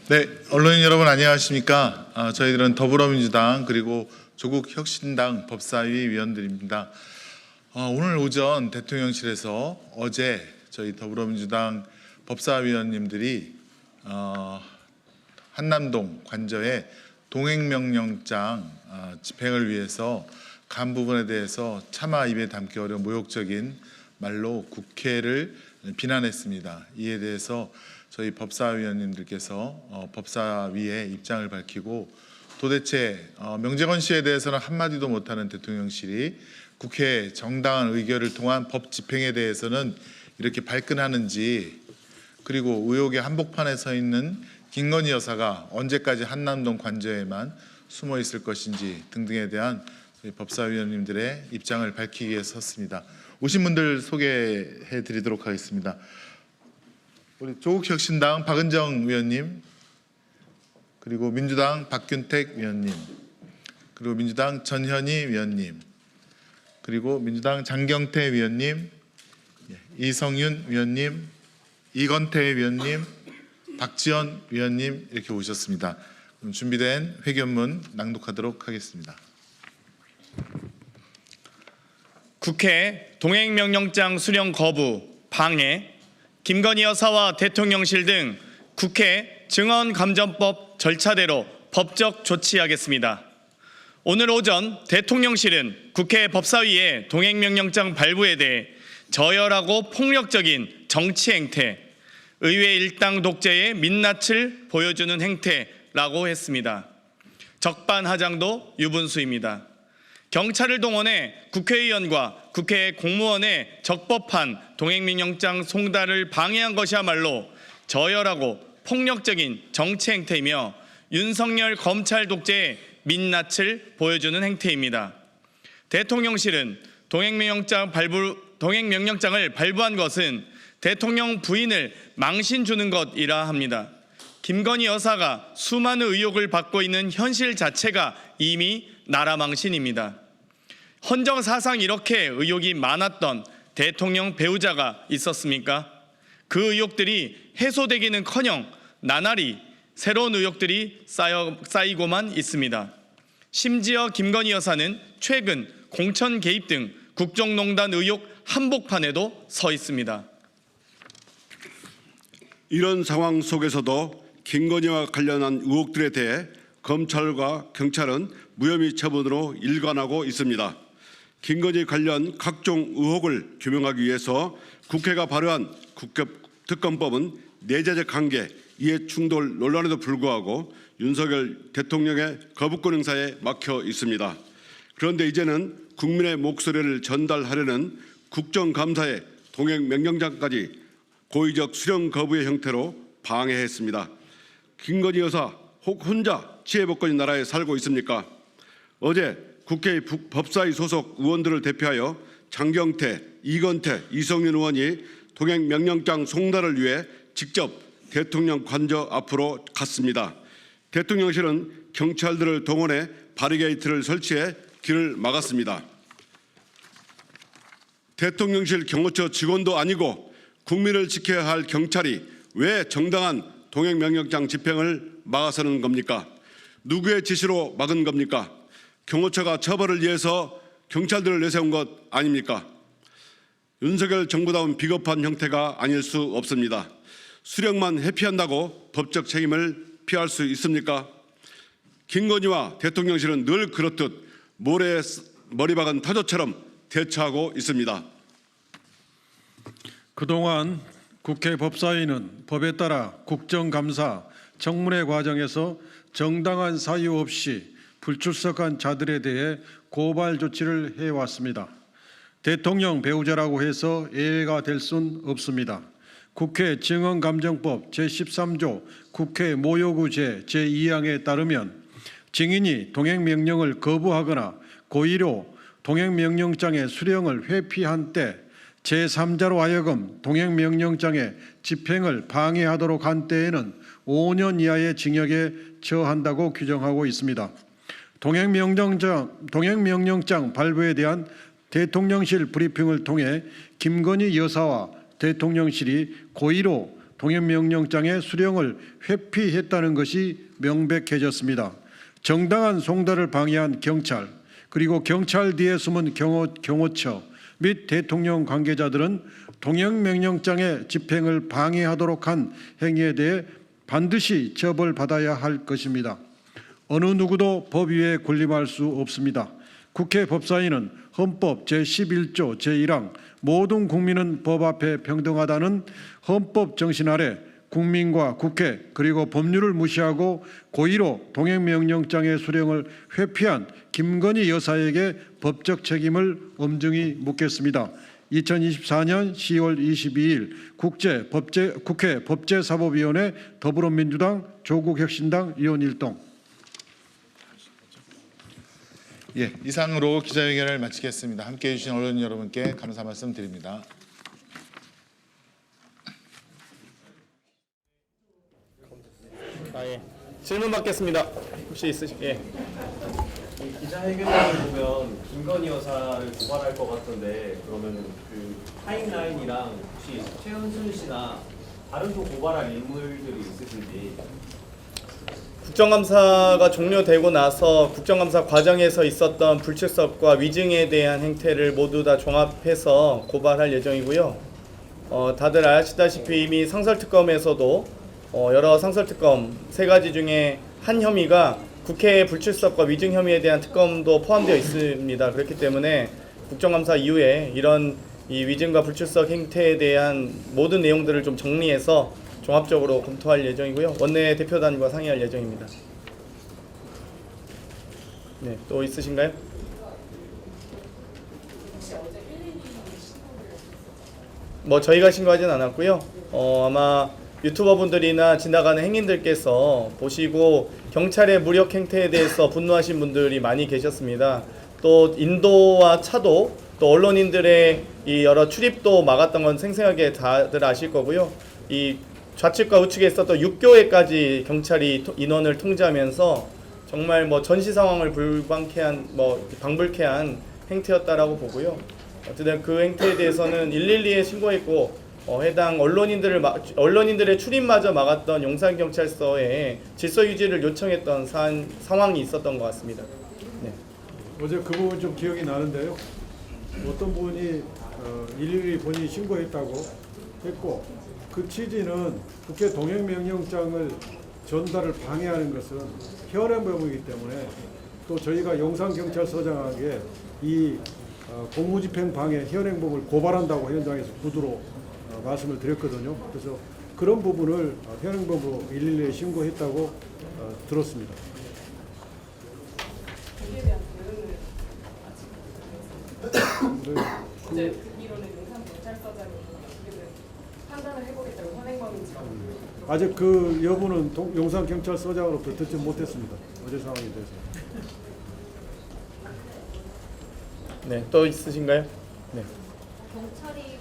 네, 언론인 여러분 안녕하십니까? 저희들은 더불어민주당 그리고 조국혁신당 법사위 위원들입니다. 오늘 오전 대통령실에서 어제 저희 더불어민주당 법사위원님들이 한남동 관저의 동행명령장 집행을 위해서 간 부분에 대해서 차마 입에 담기 어려운 모욕적인 말로 국회를 비난했습니다. 이에 대해서 저희 법사위원님들께서 법사위의 입장을 밝히고 도대체 명재건 씨에 대해서는 한마디도 못하는 대통령실이 국회 정당한 의결을 통한 법 집행에 대해서는 이렇게 발끈하는지, 그리고 의혹의 한복판에 서 있는 김건희 여사가 언제까지 한남동 관저에만 숨어 있을 것인지 등등에 대한 저희 법사위원님들의 입장을 밝히기 위해 섰습니다. 오신 분들 소개해 드리도록 하겠습니다. 우리 조국혁신당 박은정 위원님, 그리고 민주당 박균택 위원님, 그리고 민주당 전현희 위원님, 그리고 민주당 장경태 위원님, 이성윤 위원님, 이건태 위원님, 박지원 위원님 이렇게 오셨습니다. 그럼 준비된 회견문 낭독하도록 하겠습니다. 국회 동행명령장 수령 거부, 방해, 김건희 여사와 대통령실 등 국회 증언감점법 절차대로 법적 조치하겠습니다. 오늘 오전 대통령실은 국회 법사위의 동행명령장 발부에 대해 저열하고 폭력적인 정치 행태, 의회 일당 독재의 민낯을 보여주는 행태라고 했습니다. 적반하장도 유분수입니다. 경찰을 동원해 국회의원과 국회 공무원의 적법한 동행명령장 송달을 방해한 것이야말로 저열하고 폭력적인 정치 행태이며 윤석열 검찰 독재의 민낯을 보여주는 행태입니다. 대통령실은 동행명령장을 발부한 것은 대통령 부인을 망신 주는 것이라 합니다. 김건희 여사가 수많은 의혹을 받고 있는 현실 자체가 이미 나라 망신입니다. 헌정사상 이렇게 의혹이 많았던 대통령 배우자가 있었습니까? 그 의혹들이 해소되기는커녕 나날이 새로운 의혹들이 쌓이고만 있습니다. 심지어 김건희 여사는 최근 공천 개입 등 국정농단 의혹 한복판에도 서 있습니다. 이런 상황 속에서도 김건희와 관련한 의혹들에 대해 검찰과 경찰은 무혐의 처분으로 일관하고 있습니다. 김건희 관련 각종 의혹을 규명하기 위해서 국회가 발의한 국회특검법은 내재적 관계, 이해충돌 논란에도 불구하고 윤석열 대통령의 거부권 행사에 막혀 있습니다. 그런데 이제는 국민의 목소리를 전달하려는 국정감사의 동행명령장까지 고의적 수령 거부의 형태로 방해했습니다. 김건희 여사 혹 혼자 치해복권인 나라에 살고 있습니까? 어제 국회 법사위 소속 의원들을 대표하여 장경태, 이건태, 이성윤 의원이 동행명령장 송달을 위해 직접 대통령 관저 앞으로 갔습니다. 대통령실은 경찰들을 동원해 바리게이트를 설치해 길을 막았습니다. 대통령실 경호처 직원도 아니고 국민을 지켜야 할 경찰이 왜 정당한 동행명령장 집행을 막아서는 겁니까? 누구의 지시로 막은 겁니까? 경호처가 처벌을 위해서 경찰들을 내세운 것 아닙니까? 윤석열 정부다운 비겁한 형태가 아닐 수 없습니다. 수령만 회피한다고 법적 책임을 피할 수 있습니까? 김건희와 대통령실은 늘 그렇듯 모래에 머리 박은 타조처럼 대처하고 있습니다. 그동안 국회 법사위는 법에 따라 국정감사, 청문회 과정에서 정당한 사유 없이 불출석한 자들에 대해 고발 조치를 해왔습니다. 대통령 배우자라고 해서 예외가 될 수는 없습니다. 국회 증언감정법 제13조 국회 모욕의제 제2항에 따르면 증인이 동행명령을 거부하거나 고의로 동행명령장의 수령을 회피한 때 제3자로 하여금 동행명령장의 집행을 방해하도록 한 때에는 5년 이하의 징역에 처한다고 규정하고 있습니다. 동행명령장 발부에 대한 대통령실 브리핑을 통해 김건희 여사와 대통령실이 고의로 동행명령장의 수령을 회피했다는 것이 명백해졌습니다. 정당한 송달을 방해한 경찰, 그리고 경찰 뒤에 숨은 경호처 및 대통령 관계자들은 동행명령장의 집행을 방해하도록 한 행위에 대해 반드시 처벌받아야 할 것입니다. 어느 누구도 법 위에 군림할 수 없습니다. 국회 법사위는 헌법 제11조 제1항 모든 국민은 법 앞에 평등하다는 헌법 정신 아래 국민과 국회 그리고 법률을 무시하고 고의로 동행명령장의 수령을 회피한 김건희 여사에게 법적 책임을 엄중히 묻겠습니다. 2024년 10월 22일 국회 법제사법위원회 더불어민주당 조국혁신당 의원 일동. 예, 이상으로 기자회견을 마치겠습니다. 함께해 주신 언론 여러분께 감사 말씀드립니다. 예. 질문 받겠습니다. 혹시 있으시게? 기자회견을 보면 김건희 여사를 고발할 것 같던데 그러면 그 타임라인이랑 혹시 최은순 씨나 다른 또 고발할 인물들이 있으신지. 국정감사가 종료되고 나서 국정감사 과정에서 있었던 불출석과 위증에 대한 행태를 모두 다 종합해서 고발할 예정이고요. 다들 아시다시피 이미 상설특검에서도 여러 상설특검 3가지 중에 한 혐의가 국회 불출석과 위증 혐의에 대한 특검도 포함되어 있습니다. 그렇기 때문에 국정감사 이후에 이런 이 위증과 불출석 행태에 대한 모든 내용들을 좀 정리해서 종합적으로 검토할 예정이고요. 원내 대표단과 상의할 예정입니다. 네, 또 있으신가요? 뭐 저희가 신고하진 않았고요. 아마 유튜버 분들이나 지나가는 행인들께서 보시고 경찰의 무력 행태에 대해서 분노하신 분들이 많이 계셨습니다. 또 인도와 차도 또 언론인들의 이 여러 출입도 막았던 건 생생하게 다들 아실 거고요. 이 좌측과 우측에 있었던 6교회까지 경찰이 인원을 통제하면서 정말 뭐 전시 상황을 방불케 한 행태였다라고 보고요. 어쨌든 그 행태에 대해서는 112에 신고했고 해당 언론인들의 출입마저 막았던 용산경찰서에 질서 유지를 요청했던 상황이 있었던 것 같습니다. 네. 어제 그 부분 좀 기억이 나는데요. 어떤 분이 112 본인이 신고했다고 했고 그 취지는 국회 동행명령장을 전달을 방해하는 것은 현행범이기 때문에 또 저희가 용산경찰서장에게 이 공무집행 방해 현행범을 고발한다고 현장에서 구두로 말씀을 드렸거든요. 그래서 그런 부분을 현행범으로 112에 신고했다고 들었습니다. 어제 듣기로는 용산경찰서장이 판단을 해보겠다고 현행범인지 아직 그 여부는 용산경찰서장으로부터 듣지 못했습니다. 어제 상황에 대해서. 네, 또 있으신가요? 네. 경찰이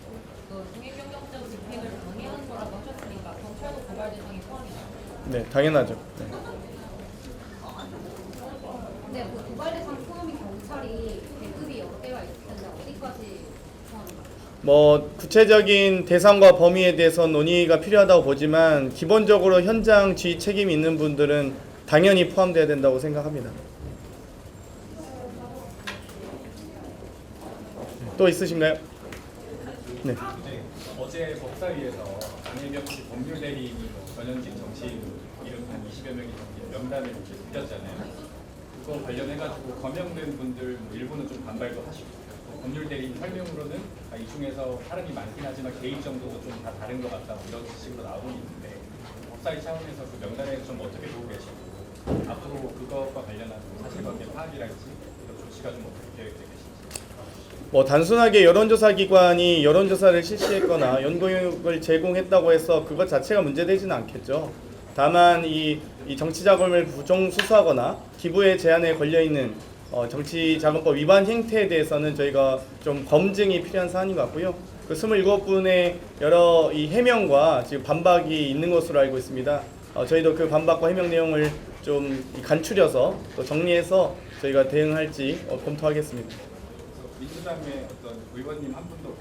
동행명령장 집행을 방해하는 거라고 하셨으니까 경찰도 고발 대상에 포함이죠. 네, 당연하죠. 네. 근데 그 고발 대상 포함인 경찰이 계급이 여러 개가 있을 텐데 어디까지 포함인가요? 뭐 구체적인 대상과 범위에 대해서 논의가 필요하다고 보지만 기본적으로 현장 지휘 책임이 있는 분들은 당연히 포함돼야 된다고 생각합니다. 또 있으신가요? 네. 어제 법사위에서 안혜경 씨 법률 대리인이 전현직 정치인 이름 한 20여 명이 명단을 이렇게 드렸잖아요. 그거 관련해가지고 거명된 분들 일부는 좀 반발도 하시고 법률 대리인 설명으로는 이 중에서 사람이 많긴 하지만 개인 정도도 좀 다 다른 것 같다 이런 식으로 나오고 있는데 법사위 차원에서 그 명단에 좀 어떻게 보고 계시고 앞으로 그것과 관련한 사실관계 파악이랄지 이런 조치가 좀 어떻게 계획되어 계신지. 뭐 단순하게 여론조사 기관이 여론조사를 실시했거나 연구를 제공했다고 해서 그것 자체가 문제되지는 않겠죠. 다만 이 정치자금을 부정 수수하거나 기부의 제한에 걸려 있는 정치자금법 위반 행태에 대해서는 저희가 좀 검증이 필요한 사안인 것 같고요. 그 27분의 여러 이 해명과 지금 반박이 있는 것으로 알고 있습니다. 저희도 그 반박과 해명 내용을 좀 간추려서 또 정리해서 저희가 대응할지 검토하겠습니다. 민주당의 어떤 의원님 한 분도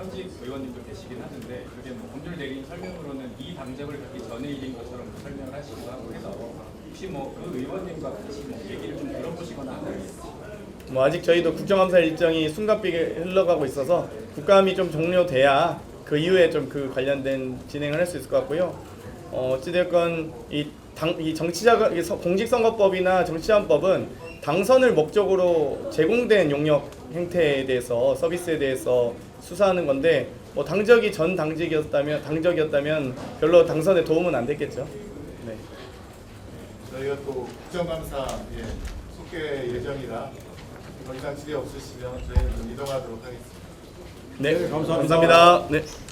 현직 의원님도 계시긴 하는데 그게 뭐 법률 대리인 설명으로는 이 당적을 갖기 전의 일인 것처럼 설명을 하시기도 하고 해서 혹시 뭐 그 의원님과 같이 뭐 얘기를 좀 들어보시거나 하나요? 뭐 아직 저희도 국정감사 일정이 숨가쁘게 흘러가고 있어서 국감이 좀 종료돼야 그 이후에 좀 그 관련된 진행을 할 수 있을 것 같고요. 어찌됐건 이 공직선거법이나 정치자금법은 당선을 목적으로 제공된 용역 행태에 대해서 서비스에 대해서 수사하는 건데 뭐 당적이 전 당적이었다면 별로 당선에 도움은 안 됐겠죠. 네. 저희가 또 국정감사 속개 예정이라 더 이상 질의 없으시면 저희는 좀 이동하도록 하겠습니다. 네, 네, 감사합니다. 감사합니다. 네.